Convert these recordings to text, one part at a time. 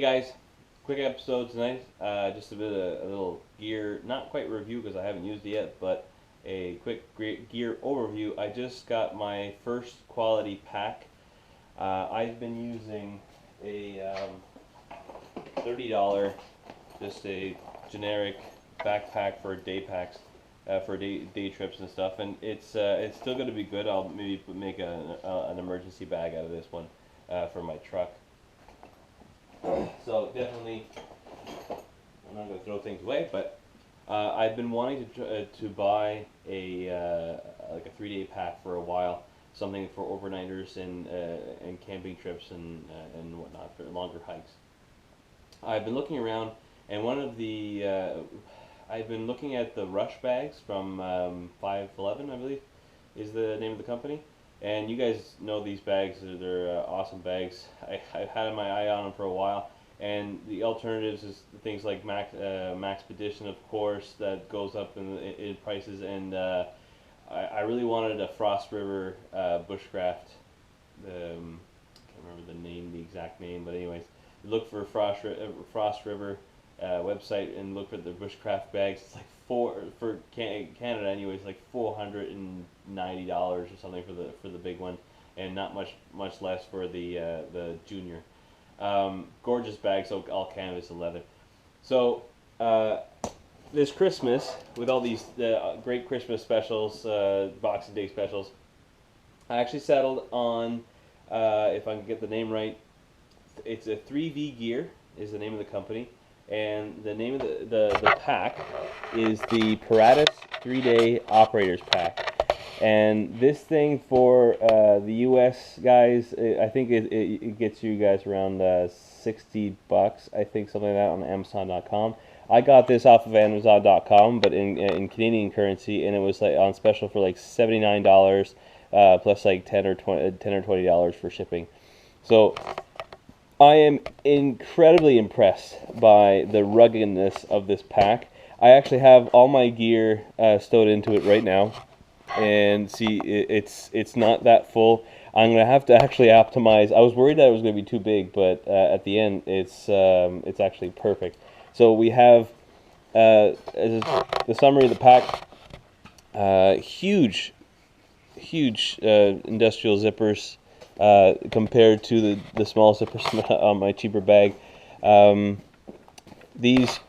guys, quick episode tonight. Just a little gear, not quite review because I haven't used it yet, but a quick gear overview. I just got my first quality pack. I've been using a $30, just a generic backpack for day packs, for day trips and stuff, and it's still going to be good. I'll maybe make an emergency bag out of this one for my truck. So definitely, I'm not going to throw things away, but I've been wanting to buy like a 3-day pack for a while, something for overnighters and camping trips and whatnot for longer hikes. I've been looking around, and one of the I've been looking at the Rush bags from 511, I believe, is the name of the company. And you guys know these bags; they're awesome bags. I've had my eye on them for a while, and the alternatives is things like Maxpedition, of course, that goes up in prices. And I really wanted a Frost River bushcraft. I can't remember the exact name, but anyways, look for Frost River website and look for the bushcraft bags. It's like for Canada anyways, like $490 or something for the big one, and not much less for the junior. Gorgeous bags, so all canvas and leather. So this Christmas, with all these great Christmas specials, Boxing Day specials, I actually settled on, if I can get the name right, it's a 3V Gear is the name of the company. And the name of the pack is the Paratus 3-Day Operators Pack. And this thing for the US guys, I think it gets you guys around $60, I think, something like that, on Amazon.com. I got this off of Amazon.com, but in Canadian currency, and it was like on special for like $79 plus like $10 or $20 for shipping. So I am incredibly impressed by the ruggedness of this pack. I actually have all my gear stowed into it right now, and see, it's not that full. I'm gonna have to actually optimize. I was worried that it was gonna be too big, but at the end, it's actually perfect. So we have as the summary of the pack: huge industrial zippers. Compared to the small zippers on my cheaper bag. These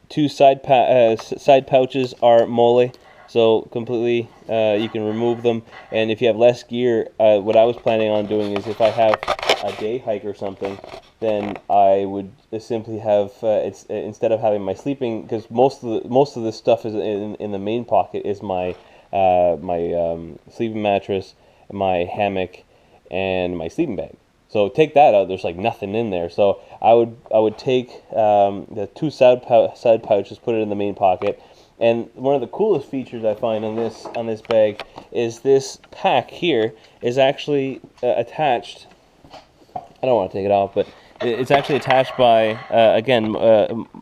two side pouches are mole, so completely you can remove them. And if you have less gear, what I was planning on doing is if I have a day hike or something, then I would simply have instead of having my sleeping, because most of this stuff is in the main pocket, is my sleeping mattress, my hammock, and my sleeping bag. So take that out, there's like nothing in there. So I would take the two side pouches, put it in the main pocket. And one of the coolest features I find on this bag is this pack here is actually attached. I don't want to take it off, but it's actually attached by again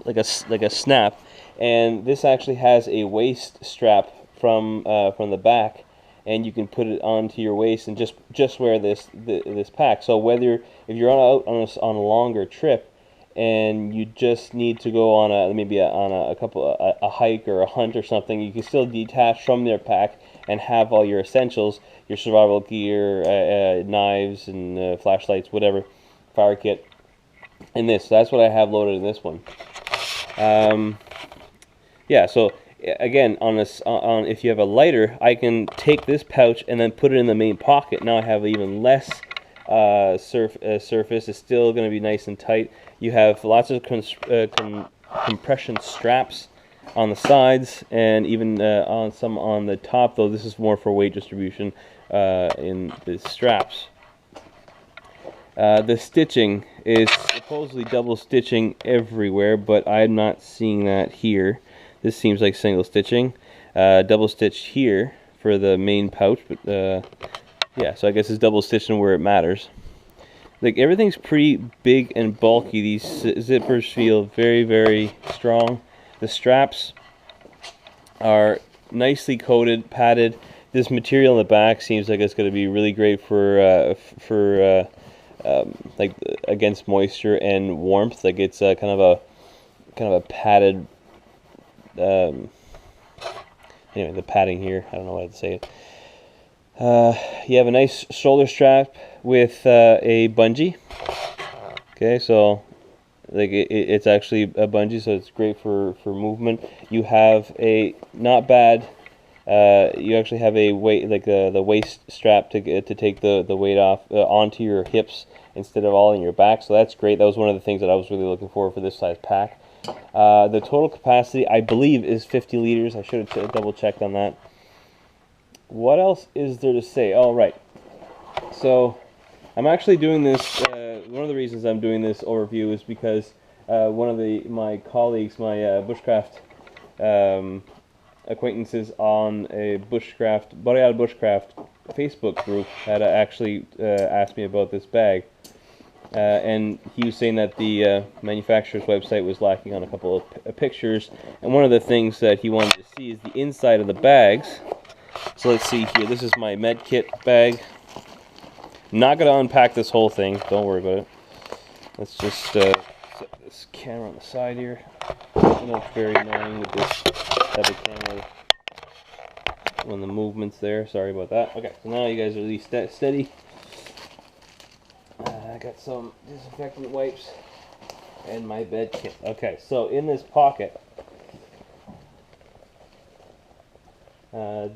like a snap, and this actually has a waist strap from the back, and you can put it onto your waist and just wear this pack. So if you're out on a longer trip and you just need to go on a hike or a hunt or something, you can still detach from their pack and have all your essentials, your survival gear, knives and flashlights, whatever, fire kit, in this. So that's what I have loaded in this one. Yeah, so again, if you have a lighter, I can take this pouch and then put it in the main pocket. Now I have even less surface. It's still going to be nice and tight. You have lots of compression straps on the sides, and even on the top, though this is more for weight distribution in the straps. The stitching is supposedly double stitching everywhere, but I'm not seeing that here. This seems like single stitching. Double stitched here for the main pouch, but yeah, so I guess it's double stitching where it matters. Like, everything's pretty big and bulky. These zippers feel very, very strong. The straps are nicely coated, padded. This material in the back seems like it's going to be really great for like against moisture and warmth. Like it's kind of a padded. Anyway, the padding here. I don't know how to say it. You have a nice shoulder strap with a bungee. Okay, so like it's actually a bungee, so it's great for movement. You have a not bad. You actually have a weight, like the waist strap to take the weight off onto your hips instead of all in your back. So that's great. That was one of the things that I was really looking for this size pack. The total capacity, I believe, is 50 liters. I should have double checked on that. What else is there to say? Oh, right. So I'm actually doing this. One of the reasons I'm doing this overview is because one of my colleagues, my bushcraft acquaintances on a Boreal Bushcraft Facebook group had actually asked me about this bag. And he was saying that the manufacturer's website was lacking on a couple of pictures. And one of the things that he wanted to see is the inside of the bags. So let's see here. This is my med kit bag. I'm not going to unpack this whole thing. Don't worry about it. Let's just set this camera on the side here. I know it's very annoying with this type of camera when the movement's there. Sorry about that. Okay, so now you guys are at least steady. I got some disinfectant wipes and my bed kit. Okay, so in this pocket,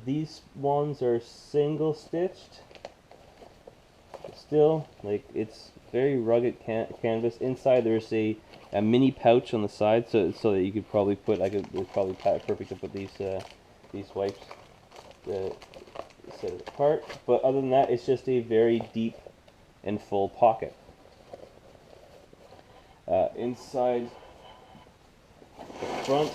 these ones are single stitched. Still, like, it's very rugged canvas. Inside there's a mini pouch on the side, so that you could probably put. It's probably perfect to put these wipes set it apart. But other than that, it's just a very deep and full pocket. Inside the front,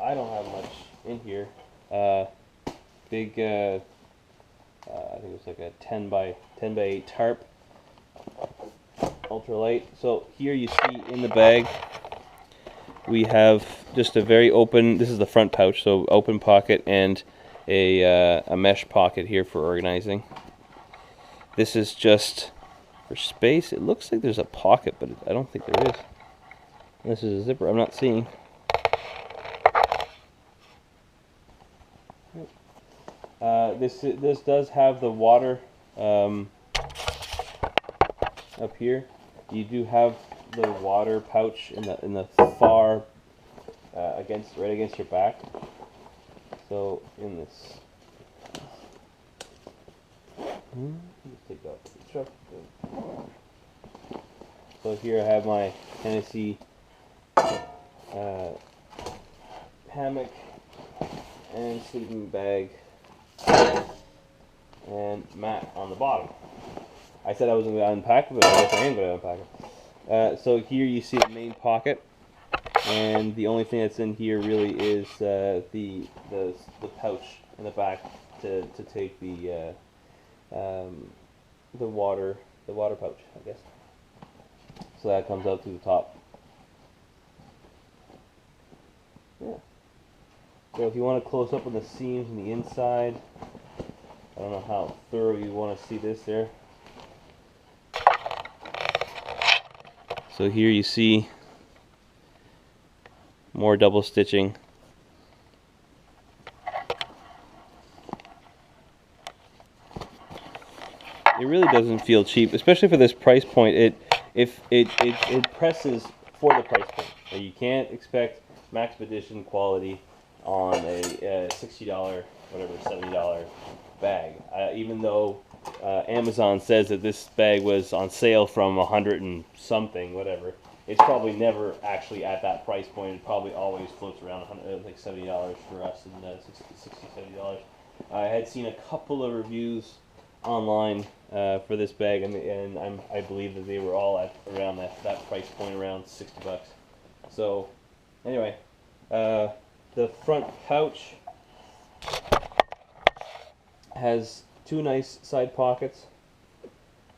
I don't have much in here. Big, I think it was like a 10 by 8 tarp, ultralight. So here you see in the bag, we have just a very open, this is the front pouch, so open pocket and a mesh pocket here for organizing. This is just for space. It looks like there's a pocket, but I don't think there is. This is a zipper I'm not seeing. This does have the water up here. You do have the water pouch in the far right against your back. So in this, take that truck. So here I have my Tennessee hammock and sleeping bag and mat on the bottom. I said I wasn't going to unpack it, but I guess I am going to unpack it. So here you see the main pocket, and the only thing that's in here really is the pouch in the back to take the water pouch, I guess. So that comes out through the top. Yeah. So if you want to close up on the seams on the inside, I don't know how thorough you want to see this there. So here you see more double stitching. It really doesn't feel cheap, especially for this price point. It presses for the price point. So you can't expect Maxpedition quality on a $60, whatever, $70 bag. Even though Amazon says that this bag was on sale from 100 and something, whatever, it's probably never actually at that price point. It probably always floats around like $70 for us, and $60, $70. I had seen a couple of reviews online for this bag, and I believe that they were all at around that price point, around $60. So anyway, the front pouch has two nice side pockets,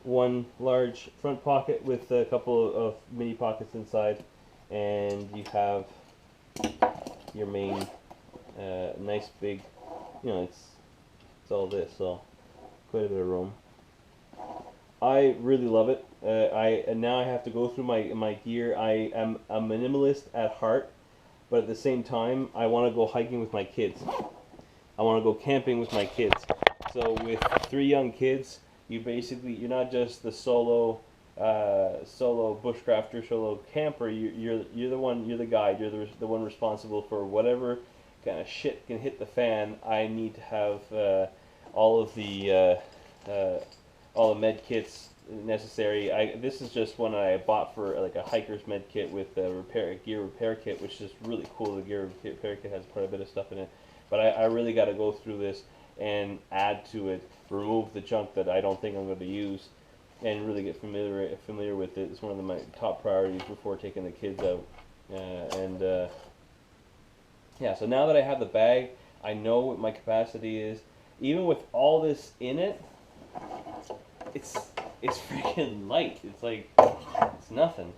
one large front pocket with a couple of mini pockets inside, and you have your main nice big, you know, it's all this, so quite a bit of room. I really love it. And now I have to go through my gear. I am a minimalist at heart, but at the same time, I want to go hiking with my kids. I want to go camping with my kids. So with 3 young kids, you're not just the solo bushcrafter, solo camper. You're the one. You're the guide. You're the one responsible for whatever kind of shit can hit the fan. I need to have all of the all the med kits necessary. This is just one I bought for like a hiker's med kit with a gear repair kit, which is really cool. The gear repair kit has quite a bit of stuff in it, but I really got to go through this and add to it, remove the junk that I don't think I'm going to use, and really get familiar with it. It's one of my top priorities before taking the kids out. Yeah, so now that I have the bag, I know what my capacity is. Even with all this in it, it's freaking light. It's like it's nothing.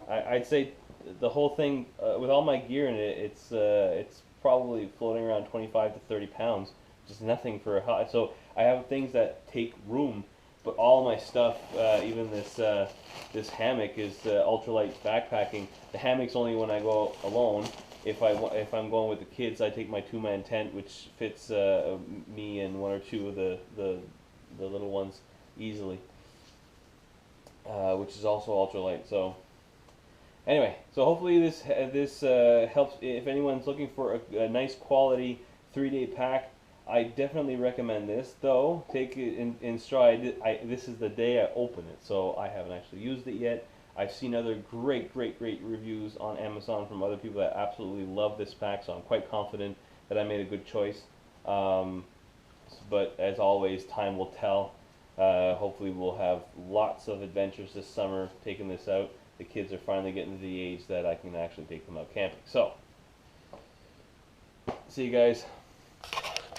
I'd say the whole thing with all my gear in it, it's probably floating around 25 to 30 pounds. Just nothing for a hot. So I have things that take room, but all my stuff, even this hammock is ultralight backpacking. The hammock's only when I go alone. If I'm going with the kids, I take my 2-man tent, which fits me and 1 or 2 of the little ones easily, which is also ultralight. So anyway, so hopefully this helps. If anyone's looking for a nice quality 3-day pack, I definitely recommend this. Though take it in stride. This is the day I open it, so I haven't actually used it yet. I've seen other great reviews on Amazon from other people that absolutely love this pack, so I'm quite confident that I made a good choice. But as always, time will tell. Hopefully we'll have lots of adventures this summer taking this out. The kids are finally getting to the age that I can actually take them out camping. So, see you guys.